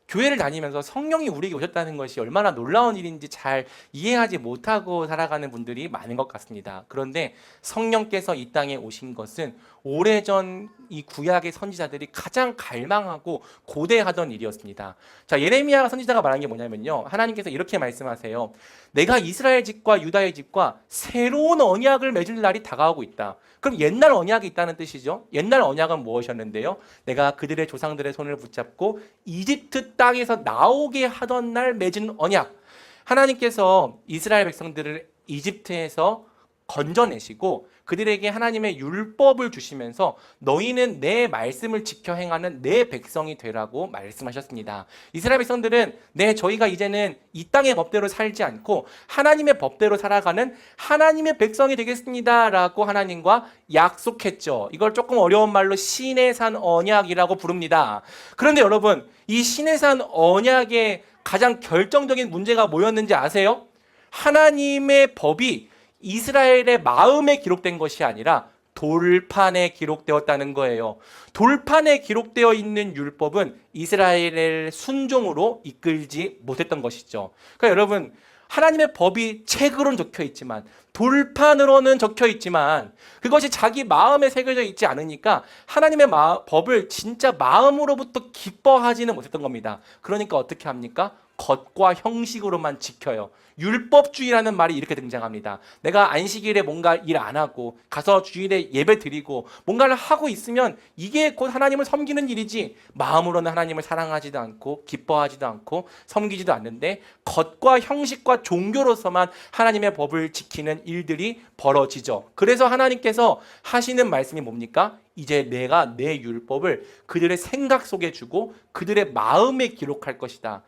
교회를 다니면서 성령이 우리에게 오셨다는 것이 얼마나 놀라운 일인지 잘 이해하지 못하고 살아가는 분들이 많은 것 같습니다. 그런데 성령께서 이 땅에 오신 것은 오래전 이 구약의 선지자들이 가장 갈망하고 고대하던 일이었습니다. 자, 예레미야 선지자가 말한 게 뭐냐면요. 하나님께서 이렇게 말씀하세요. 내가 이스라엘 집과 유다의 집과 새로운 언약을 맺을 날이 다가오고 있다. 그럼 옛날 언약이 있다는 뜻이죠. 옛날 언약은 무엇이었는데요? 내가 그들의 조상들의 손을 붙잡고 이집트 땅에서 나오게 하던 날 맺은 언약. 하나님께서 이스라엘 백성들을 이집트에서 건져내시고 그들에게 하나님의 율법을 주시면서 너희는 내 말씀을 지켜 행하는 내 백성이 되라고 말씀하셨습니다. 이스라엘 백성들은 저희가 이제는 이 땅의 법대로 살지 않고 하나님의 법대로 살아가는 하나님의 백성이 되겠습니다 라고 하나님과 약속했죠. 이걸 조금 어려운 말로 신의 산 언약이라고 부릅니다. 그런데 여러분, 이 신의 산 언약의 가장 결정적인 문제가 뭐였는지 아세요? 하나님의 법이 이스라엘의 마음에 기록된 것이 아니라 돌판에 기록되었다는 거예요. 돌판에 기록되어 있는 율법은 이스라엘의 순종으로 이끌지 못했던 것이죠. 그러니까 여러분, 하나님의 법이 책으로는 적혀 있지만 돌판으로는 적혀 있지만 그것이 자기 마음에 새겨져 있지 않으니까 하나님의 법을 진짜 마음으로부터 기뻐하지는 못했던 겁니다. 그러니까 어떻게 합니까? 겉과 형식으로만 지켜요. 율법주의라는 말이 이렇게 등장합니다. 내가 안식일에 뭔가 일 안 하고 가서 주일에 예배 드리고 뭔가를 하고 있으면 이게 곧 하나님을 섬기는 일이지 마음으로는 하나님을 사랑하지도 않고 기뻐하지도 않고 섬기지도 않는데 겉과 형식과 종교로서만 하나님의 법을 지키는 일들이 벌어지죠. 그래서 하나님께서 하시는 말씀이 뭡니까? 이제 내가 내 율법을 그들의 생각 속에 주고 그들의 마음에 기록할 것이다.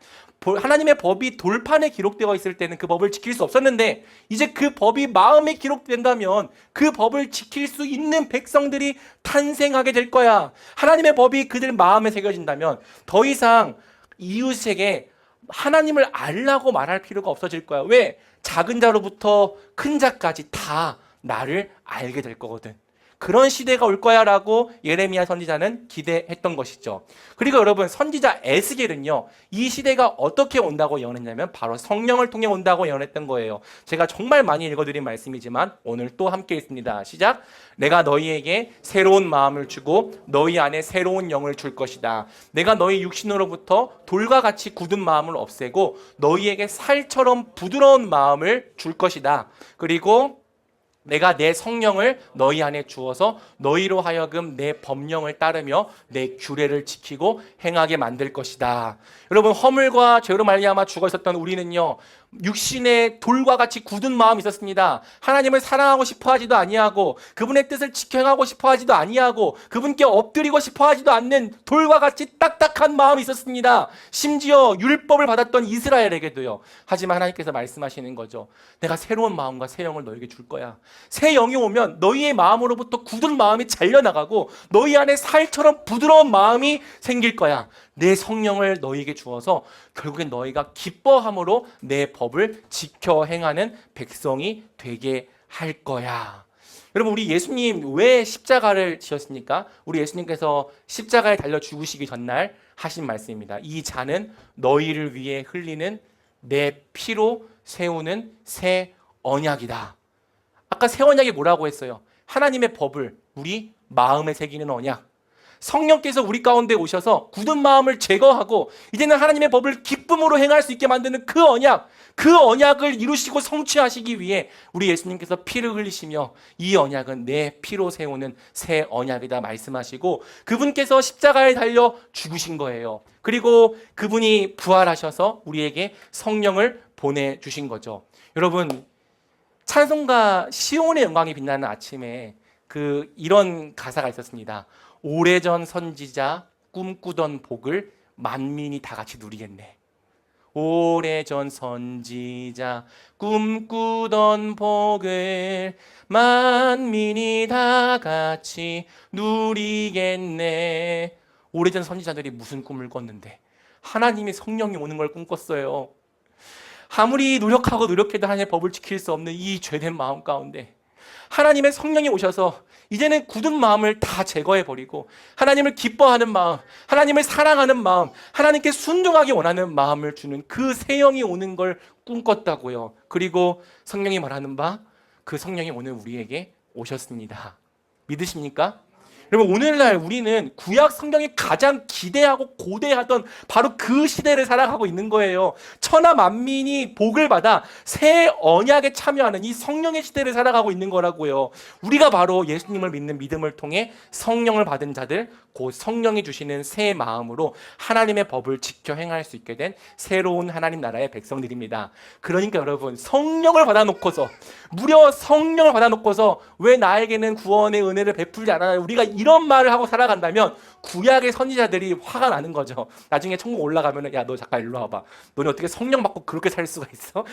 하나님의 법이 돌판에 기록되어 있을 때는 그 법을 지킬 수 없었는데 이제 그 법이 마음에 기록된다면 그 법을 지킬 수 있는 백성들이 탄생하게 될 거야. 하나님의 법이 그들 마음에 새겨진다면 더 이상 이웃에게 하나님을 알라고 말할 필요가 없어질 거야. 왜? 작은 자로부터 큰 자까지 다 나를 알게 될 거거든. 그런 시대가 올 거야 라고 예레미야 선지자는 기대했던 것이죠. 그리고 여러분, 선지자 에스겔은요, 이 시대가 어떻게 온다고 예언했냐면 바로 성령을 통해 온다고 예언했던 거예요. 제가 정말 많이 읽어드린 말씀이지만 오늘 또 함께 읽습니다. 시작. 내가 너희에게 새로운 마음을 주고 너희 안에 새로운 영을 줄 것이다. 내가 너희 육신으로부터 돌과 같이 굳은 마음을 없애고 너희에게 살처럼 부드러운 마음을 줄 것이다. 그리고 내가 내 성령을 너희 안에 주어서 너희로 하여금 내 법령을 따르며 내 규례를 지키고 행하게 만들 것이다. 여러분, 허물과 죄로 말미암아 죽어 있었던 우리는요, 육신의 돌과 같이 굳은 마음이 있었습니다. 하나님을 사랑하고 싶어 하지도 아니하고 그분의 뜻을 지켜 행하고 싶어 하지도 아니하고 그분께 엎드리고 싶어 하지도 않는 돌과 같이 딱딱한 마음이 있었습니다. 심지어 율법을 받았던 이스라엘에게도요. 하지만 하나님께서 말씀하시는 거죠. 내가 새로운 마음과 새 영을 너에게 줄 거야. 새 영이 오면 너희의 마음으로부터 굳은 마음이 잘려나가고 너희 안에 살처럼 부드러운 마음이 생길 거야. 내 성령을 너희에게 주어서 결국엔 너희가 기뻐함으로 내 법을 지켜 행하는 백성이 되게 할 거야. 여러분, 우리 예수님 왜 십자가를 지셨습니까? 우리 예수님께서 십자가에 달려 죽으시기 전날 하신 말씀입니다. 이 잔은 너희를 위해 흘리는 내 피로 세우는 새 언약이다. 아까 새 언약이 뭐라고 했어요? 하나님의 법을 우리 마음에 새기는 언약. 성령께서 우리 가운데 오셔서 굳은 마음을 제거하고 이제는 하나님의 법을 기쁨으로 행할 수 있게 만드는 그 언약을 이루시고 성취하시기 위해 우리 예수님께서 피를 흘리시며 이 언약은 내 피로 세우는 새 언약이다 말씀하시고 그분께서 십자가에 달려 죽으신 거예요. 그리고 그분이 부활하셔서 우리에게 성령을 보내주신 거죠. 여러분, 찬송가 시온의 영광이 빛나는 아침에 이런 가사가 있었습니다. 오래전 선지자 꿈꾸던 복을 만민이 다 같이 누리겠네. 오래전 선지자 꿈꾸던 복을 만민이 다 같이 누리겠네. 오래전 선지자들이 무슨 꿈을 꿨는데 하나님이 성령이 오는 걸 꿈꿨어요. 아무리 노력하고 노력해도 하나님의 법을 지킬 수 없는 이 죄된 마음 가운데 하나님의 성령이 오셔서 이제는 굳은 마음을 다 제거해버리고 하나님을 기뻐하는 마음, 하나님을 사랑하는 마음, 하나님께 순종하기 원하는 마음을 주는 그 새 영이 오는 걸 꿈꿨다고요. 그리고 성령이 말하는 바, 그 성령이 오늘 우리에게 오셨습니다. 믿으십니까? 여러분, 오늘날 우리는 구약 성경이 가장 기대하고 고대하던 바로 그 시대를 살아가고 있는 거예요. 천하 만민이 복을 받아 새 언약에 참여하는 이 성령의 시대를 살아가고 있는 거라고요. 우리가 바로 예수님을 믿는 믿음을 통해 성령을 받은 자들, 곧 성령이 주시는 새 마음으로 하나님의 법을 지켜 행할 수 있게 된 새로운 하나님 나라의 백성들입니다. 그러니까 여러분, 성령을 받아놓고서 무려 성령을 받아놓고서 왜 나에게는 구원의 은혜를 베풀지 않아요? 우리가 이런 말을 하고 살아간다면 구약의 선지자들이 화가 나는 거죠. 나중에 천국 올라가면 야, 너 잠깐 일로 와봐. 너는 어떻게 성령 받고 그렇게 살 수가 있어?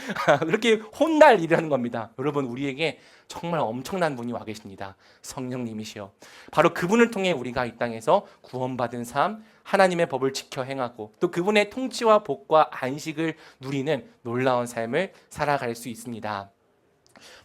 그렇게 혼날 일을 하는 겁니다. 여러분, 우리에게 정말 엄청난 분이 와 계십니다. 성령님이시여. 바로 그분을 통해 우리가 이 땅에서 구원받은 삶, 하나님의 법을 지켜 행하고 또 그분의 통치와 복과 안식을 누리는 놀라운 삶을 살아갈 수 있습니다.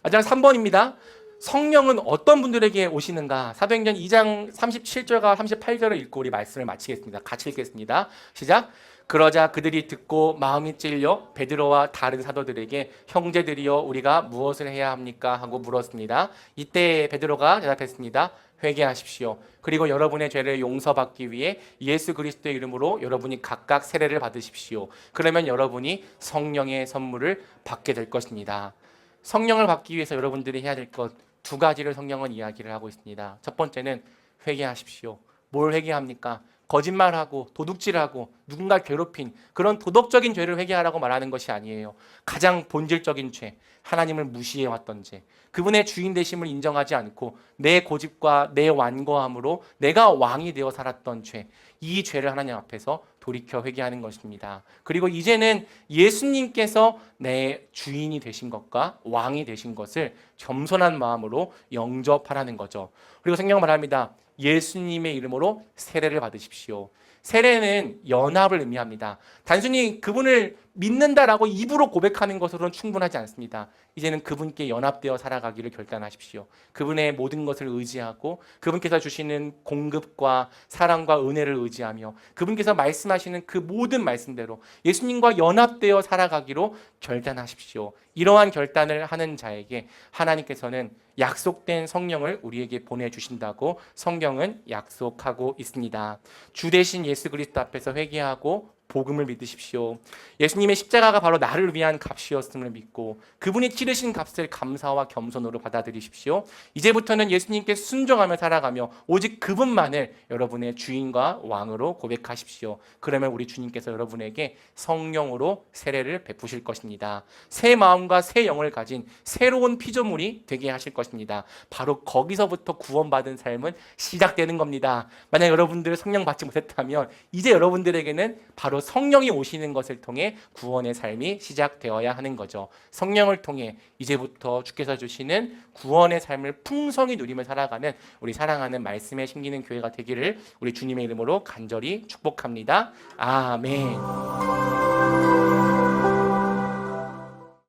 마지막 3번입니다. 성령은 어떤 분들에게 오시는가? 사도행전 2장 37절과 38절을 읽고 우리 말씀을 마치겠습니다. 같이 읽겠습니다. 시작. 그러자 그들이 듣고 마음이 찔려 베드로와 다른 사도들에게 형제들이여 우리가 무엇을 해야 합니까? 하고 물었습니다. 이때 베드로가 대답했습니다. 회개하십시오. 그리고 여러분의 죄를 용서받기 위해 예수 그리스도의 이름으로 여러분이 각각 세례를 받으십시오. 그러면 여러분이 성령의 선물을 받게 될 것입니다. 성령을 받기 위해서 여러분들이 해야 될 것 두 가지를 성령은 이야기를 하고 있습니다. 첫 번째는 회개하십시오. 뭘 회개합니까? 거짓말하고 도둑질하고 누군가 괴롭힌 그런 도덕적인 죄를 회개하라고 말하는 것이 아니에요. 가장 본질적인 죄, 하나님을 무시해왔던 죄, 그분의 주인 되심을 인정하지 않고 내 고집과 내 완고함으로 내가 왕이 되어 살았던 죄, 이 죄를 하나님 앞에서 돌이켜 회개하는 것입니다. 그리고 이제는 예수님께서 내 주인이 되신 것과 왕이 되신 것을 겸손한 마음으로 영접하라는 거죠. 그리고 성경은 말합니다. 예수님의 이름으로 세례를 받으십시오. 세례는 연합을 의미합니다. 단순히 그분을 믿는다라고 입으로 고백하는 것으로는 충분하지 않습니다. 이제는 그분께 연합되어 살아가기를 결단하십시오. 그분의 모든 것을 의지하고 그분께서 주시는 공급과 사랑과 은혜를 의지하며 그분께서 말씀하시는 그 모든 말씀대로 예수님과 연합되어 살아가기로 결단하십시오. 이러한 결단을 하는 자에게 하나님께서는 약속된 성령을 우리에게 보내주신다고 성경은 약속하고 있습니다. 주 대신 예수 그리스도 앞에서 회개하고 복음을 믿으십시오. 예수님의 십자가가 바로 나를 위한 값이었음을 믿고 그분이 치르신 값을 감사와 겸손으로 받아들이십시오. 이제부터는 예수님께 순종하며 살아가며 오직 그분만을 여러분의 주인과 왕으로 고백하십시오. 그러면 우리 주님께서 여러분에게 성령으로 세례를 베푸실 것입니다. 새 마음과 새 영을 가진 새로운 피조물이 되게 하실 것입니다. 바로 거기서부터 구원받은 삶은 시작되는 겁니다. 만약 여러분들 성령 받지 못했다면 이제 여러분들에게는 바로 성령이 오시는 것을 통해 구원의 삶이 시작되어야 하는 거죠. 성령을 통해 이제부터 주께서 주시는 구원의 삶을 풍성히 누리며 살아가는 우리 사랑하는 말씀에 심기는 교회가 되기를 우리 주님의 이름으로 간절히 축복합니다. 아멘.